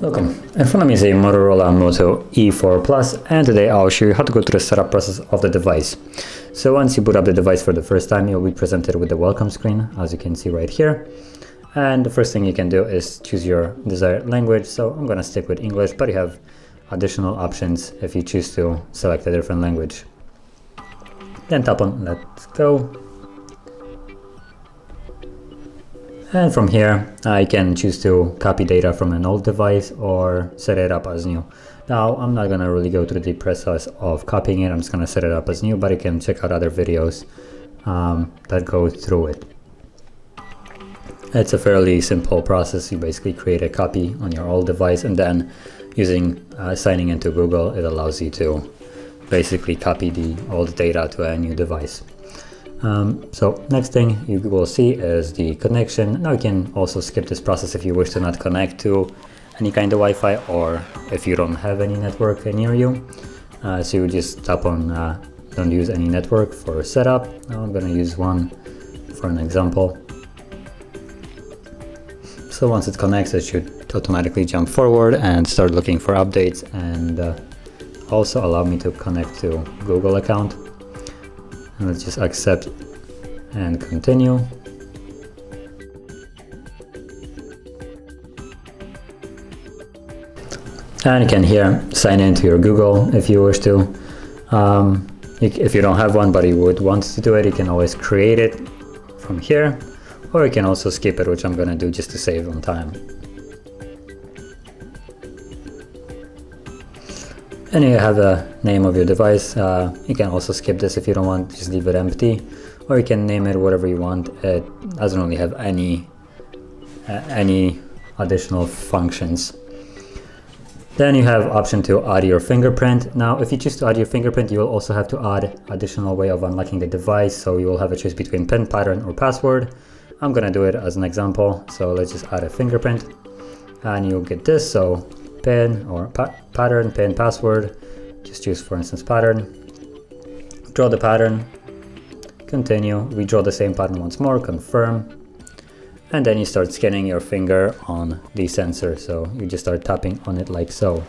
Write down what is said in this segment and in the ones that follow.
Welcome. In front of me is a Motorola Moto E4 Plus, and today I'll show you how to go through the setup process of the device. So once you boot up the device for the first time, you'll be presented with the welcome screen, as you can see right here. And the first thing you can do is choose your desired language. So I'm going to stick with English, but you have additional options if you choose to select a different language. Then tap on Let's Go. And from here, I can choose to copy data from an old device or set it up as new. Now, I'm not gonna really go through the process of copying it. I'm just gonna set it up as new, but you can check out other videos that go through it. It's a fairly simple process. You basically create a copy on your old device, and then using signing into Google, it allows you to basically copy the old data to a new device. So next thing you will see is the connection. Now you can also skip this process if you wish to not connect to any kind of Wi-Fi, or if you don't have any network near you. So you just tap on don't use any network for setup. Now I'm going to use one for an example. So once it connects, it should automatically jump forward and start looking for updates, and also allow me to connect to Google account. And let's just accept and continue. And you can here sign into your Google if you wish to. If you don't have one but you would want to do it, you can always create it from here, or you can also skip it, which I'm going to do just to save on time. And you have the name of your device. You can also skip this if you don't want, just leave it empty, or you can name it whatever you want. It doesn't really have any additional functions. Then you have option to add your fingerprint. Now, if you choose to add your fingerprint, you will also have to add additional way of unlocking the device. So you will have a choice between PIN, pattern, or password. I'm gonna do it as an example. So let's just add a fingerprint, and you'll get this. So PIN or pattern, PIN, password. Just choose, for instance, pattern. Draw the pattern. Continue. We draw the same pattern once more. Confirm. And then you start scanning your finger on the sensor. So you just start tapping on it like so.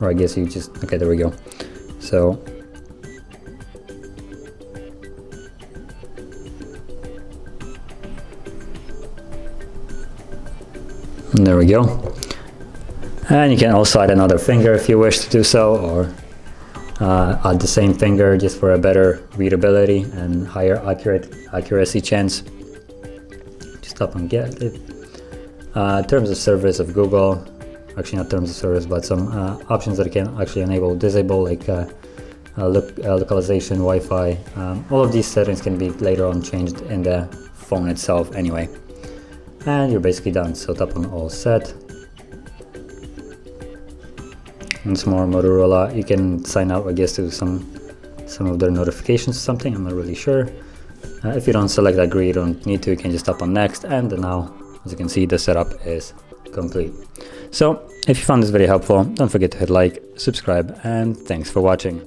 Or I guess you just, okay, there we go. So and there we go. And you can also add another finger if you wish to do so, or add the same finger just for a better readability and higher accuracy chance. Just tap on get it. Terms of service of Google, actually not terms of service, but some options that you can actually enable, disable, like localization, Wi-Fi. All of these settings can be later on changed in the phone itself anyway. And you're basically done. So tap on all set. Once more, Motorola. You can sign out, I guess, to some of their notifications or something. I'm not really sure. If you don't select agree, you don't need to. You can just tap on next, and now, as you can see, the setup is complete. So if you found this video helpful, don't forget to hit like, subscribe, and thanks for watching.